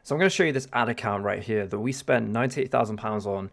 So I'm going to show you this ad account right here that we spent £98,000 on.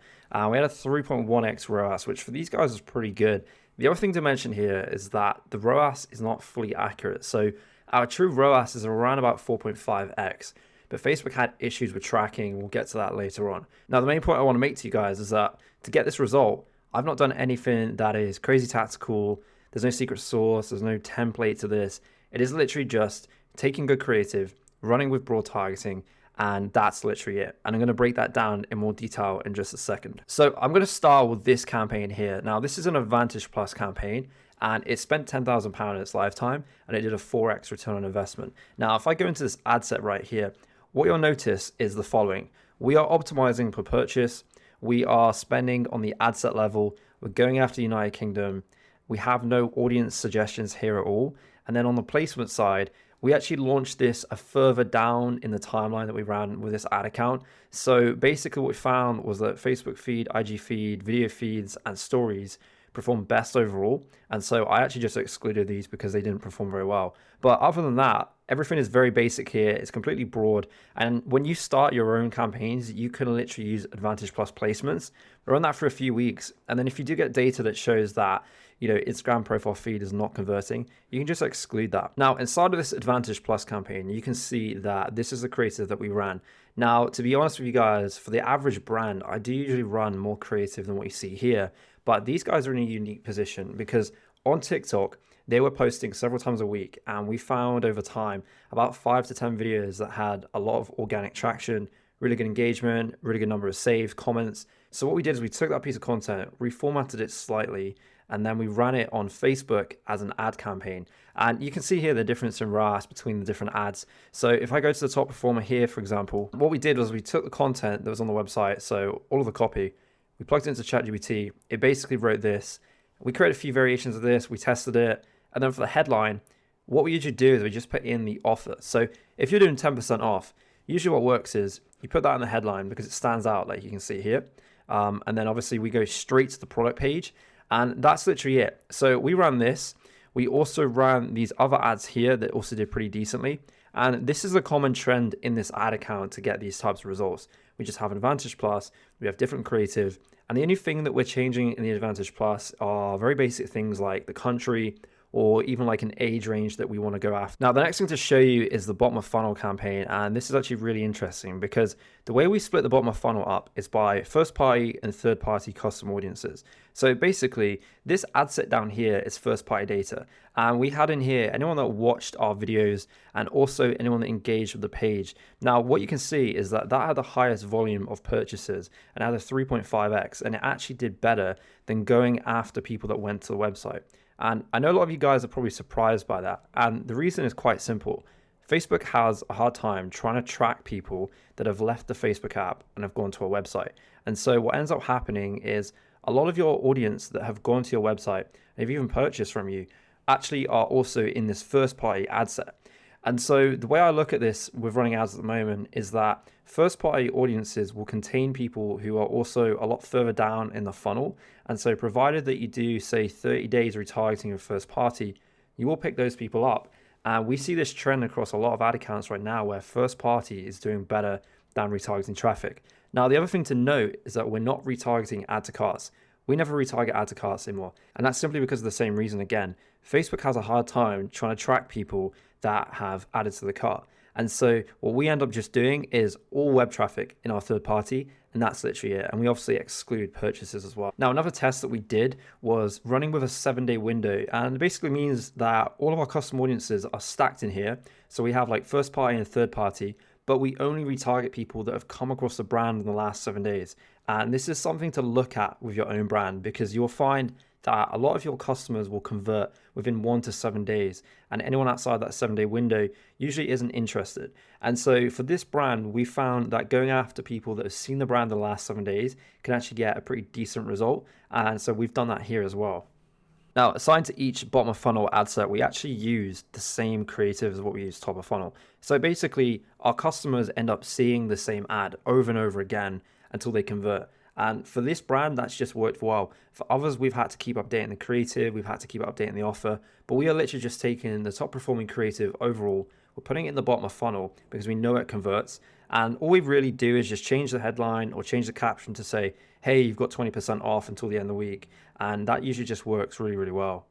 We had a 3.1x ROAS, which for these guys is pretty good. The other thing to mention here is that the ROAS is not fully accurate. So our true ROAS is around about 4.5x. But Facebook had issues with tracking. We'll get to that later on. Now, the main point I want to make to you guys is that to get this result, I've not done anything that is crazy tactical. There's no secret sauce. There's no template to this. It is literally just taking good creative, running with broad targeting, and that's literally it. And I'm going to break that down in more detail in just a second. So I'm going to start with this campaign here. Now, this is an Advantage Plus campaign, and it spent £10,000 in its lifetime, and it did a 4x return on investment. Now, if I go into this ad set right here, what you'll notice is the following. We are optimizing per purchase. We are spending on the ad set level. We're going after the United Kingdom. We have no audience suggestions here at all. And then on the placement side, we actually launched this a further down in the timeline that we ran with this ad account. So basically what we found was that Facebook feed, IG feed, video feeds, and stories performed best overall. And so I actually just excluded these because they didn't perform very well. But other than that, everything is very basic here. It's completely broad. And when you start your own campaigns, you can literally use Advantage Plus placements, run that for a few weeks. And then if you do get data that shows that, Instagram profile feed is not converting, you can just exclude that. Now, inside of this Advantage Plus campaign, you can see that this is the creative that we ran. Now, to be honest with you guys, for the average brand, I do usually run more creative than what you see here. But these guys are in a unique position because on TikTok, they were posting several times a week, and we found over time about 5 to 10 videos that had a lot of organic traction, really good engagement, really good number of saves, comments. So what we did is we took that piece of content, reformatted it slightly, and then we ran it on Facebook as an ad campaign. And you can see here the difference in ROAS between the different ads. So if I go to the top performer here, for example, what we did was we took the content that was on the website, so all of the copy, we plugged it into ChatGPT. It basically wrote this. We created a few variations of this. We tested it. And then for the headline, what we usually do is we just put in the offer. So if you're doing 10% off, usually what works is you put that in the headline because it stands out, like you can see here. And then obviously we go straight to the product page, and that's literally it. So we ran this. We also ran these other ads here that also did pretty decently. And this is a common trend in this ad account to get these types of results. We just have an Advantage Plus, we have different creative, and the only thing that we're changing in the Advantage Plus are very basic things like the country, or even like an age range that we want to go after. Now, the next thing to show you is the bottom of funnel campaign. And this is actually really interesting because the way we split the bottom of funnel up is by first party and third party custom audiences. So basically this ad set down here is first party data. And we had in here anyone that watched our videos and also anyone that engaged with the page. Now, what you can see is that that had the highest volume of purchases and had a 3.5x, and it actually did better than going after people that went to the website. And I know a lot of you guys are probably surprised by that. And the reason is quite simple. Facebook has a hard time trying to track people that have left the Facebook app and have gone to a website. And so what ends up happening is a lot of your audience that have gone to your website and have even purchased from you actually are also in this first party ad set. And so the way I look at this with running ads at the moment is that first party audiences will contain people who are also a lot further down in the funnel. And so provided that you do say 30 days retargeting of first party, you will pick those people up. And we see this trend across a lot of ad accounts right now where first party is doing better than retargeting traffic. Now, the other thing to note is that we're not retargeting add to carts. We never retarget add to carts anymore. And that's simply because of the same reason again. Facebook has a hard time trying to track people that have added to the cart. And so what we end up just doing is all web traffic in our third party, and that's literally it. And we obviously exclude purchases as well. Now, another test that we did was running with a 7-day window, and it basically means that all of our custom audiences are stacked in here. So we have like first party and third party, but we only retarget people that have come across the brand in the last 7 days. And this is something to look at with your own brand, because you'll find that a lot of your customers will convert within 1 to 7 days, and anyone outside that 7-day window usually isn't interested. And so for this brand, we found that going after people that have seen the brand in the last 7 days can actually get a pretty decent result. And so we've done that here as well. Now, assigned to each bottom of funnel ad set, we actually used the same creative as what we use top of funnel. So basically, our customers end up seeing the same ad over and over again until they convert. And for this brand, that's just worked well. For others, we've had to keep updating the creative, we've had to keep updating the offer, but we are literally just taking the top performing creative overall, we're putting it in the bottom of funnel because we know it converts, And all we really do is just change the headline or change the caption to say, hey, you've got 20% off until the end of the week. And that usually just works really, really well.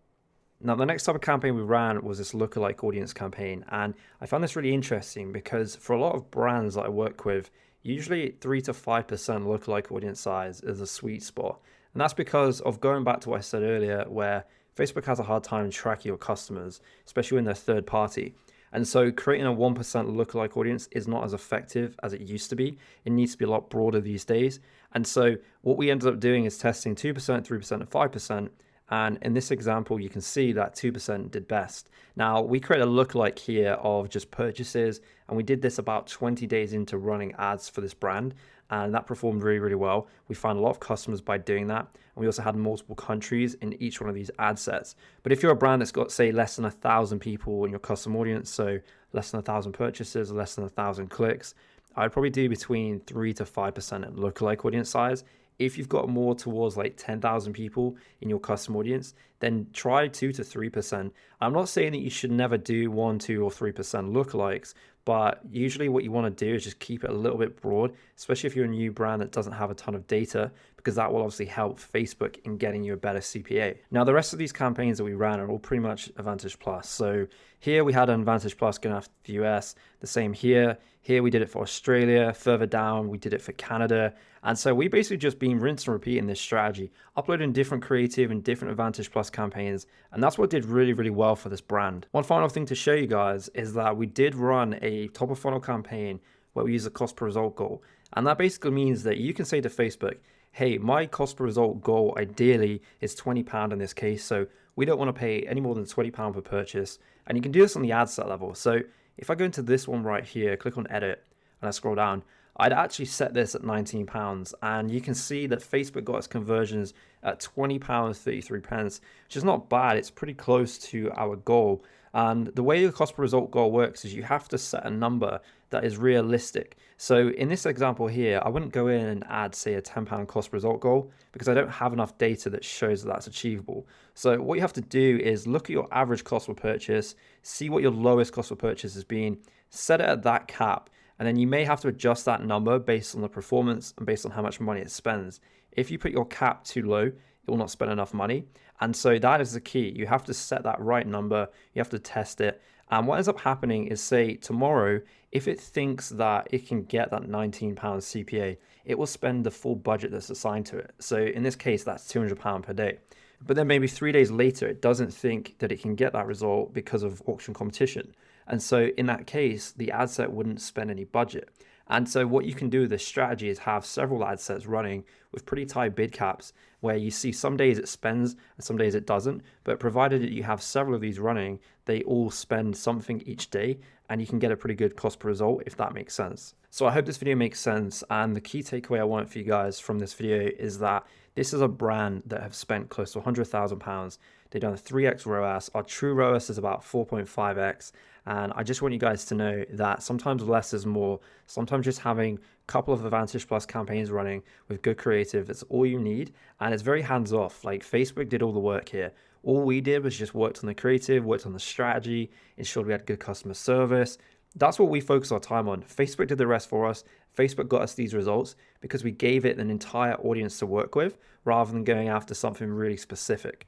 Now, the next type of campaign we ran was this lookalike audience campaign. And I found this really interesting because for a lot of brands that I work with, usually 3 to 5% lookalike audience size is a sweet spot. And that's because of going back to what I said earlier, where Facebook has a hard time tracking your customers, especially when they're third party. And so creating a 1% lookalike audience is not as effective as it used to be. It needs to be a lot broader these days. And so what we ended up doing is testing 2%, 3%, and 5%. And in this example, you can see that 2% did best. Now, we created a lookalike here of just purchases, and we did this about 20 days into running ads for this brand, and that performed really, really well. We found a lot of customers by doing that, and we also had multiple countries in each one of these ad sets. But if you're a brand that's got, say, less than 1,000 people in your custom audience, so less than 1,000 purchases, less than 1,000 clicks, I'd probably do between 3 to 5% in lookalike audience size. If you've got more towards like 10,000 people in your custom audience, then try 2 to 3%. I'm not saying that you should never do 1, 2, or 3% lookalikes, but usually what you want to do is just keep it a little bit broad, especially if you're a new brand that doesn't have a ton of data, because that will obviously help Facebook in getting you a better CPA. Now, the rest of these campaigns that we ran are all pretty much Advantage Plus. So here we had an Advantage Plus going after the US, the same here. Here we did it for Australia, further down we did it for Canada. And so we basically just been rinse and repeat in this strategy, uploading different creative and different Advantage Plus campaigns. And that's what did really, really well for this brand. One final thing to show you guys is that we did run a top of funnel campaign where we use a cost per result goal. And that basically means that you can say to Facebook, hey, my cost per result goal ideally is £20 in this case. So we don't want to pay any more than £20 per purchase. And you can do this on the ad set level. So if I go into this one right here, click on edit, and I scroll down, I'd actually set this at £19, and you can see that Facebook got its conversions at £20.33, which is not bad. It's pretty close to our goal. And the way the cost per result goal works is you have to set a number that is realistic. So in this example here, I wouldn't go in and add, say, a £10 cost per result goal because I don't have enough data that shows that that's achievable. So what you have to do is look at your average cost per purchase, see what your lowest cost per purchase has been, set it at that cap, and then you may have to adjust that number based on the performance and based on how much money it spends. If you put your cap too low, it will not spend enough money. And so that is the key. You have to set that right number. You have to test it. And what ends up happening is, say, tomorrow, if it thinks that it can get that £19 CPA, it will spend the full budget that's assigned to it. So in this case, that's £200 per day. But then maybe 3 days later, it doesn't think that it can get that result because of auction competition. And so in that case, the ad set wouldn't spend any budget. And so what you can do with this strategy is have several ad sets running with pretty tight bid caps where you see some days it spends and some days it doesn't. But provided that you have several of these running, they all spend something each day and you can get a pretty good cost per result if that makes sense. So I hope this video makes sense. And the key takeaway I want for you guys from this video is that this is a brand that have spent close to £100,000. They've done a 3x ROAS. Our true ROAS is about 4.5x. And I just want you guys to know that sometimes less is more. Sometimes just having a couple of Advantage Plus campaigns running with good creative, that's all you need. And it's very hands off. Like Facebook did all the work here. All we did was just worked on the creative, worked on the strategy, ensured we had good customer service. That's what we focus our time on. Facebook did the rest for us. Facebook got us these results because we gave it an entire audience to work with rather than going after something really specific.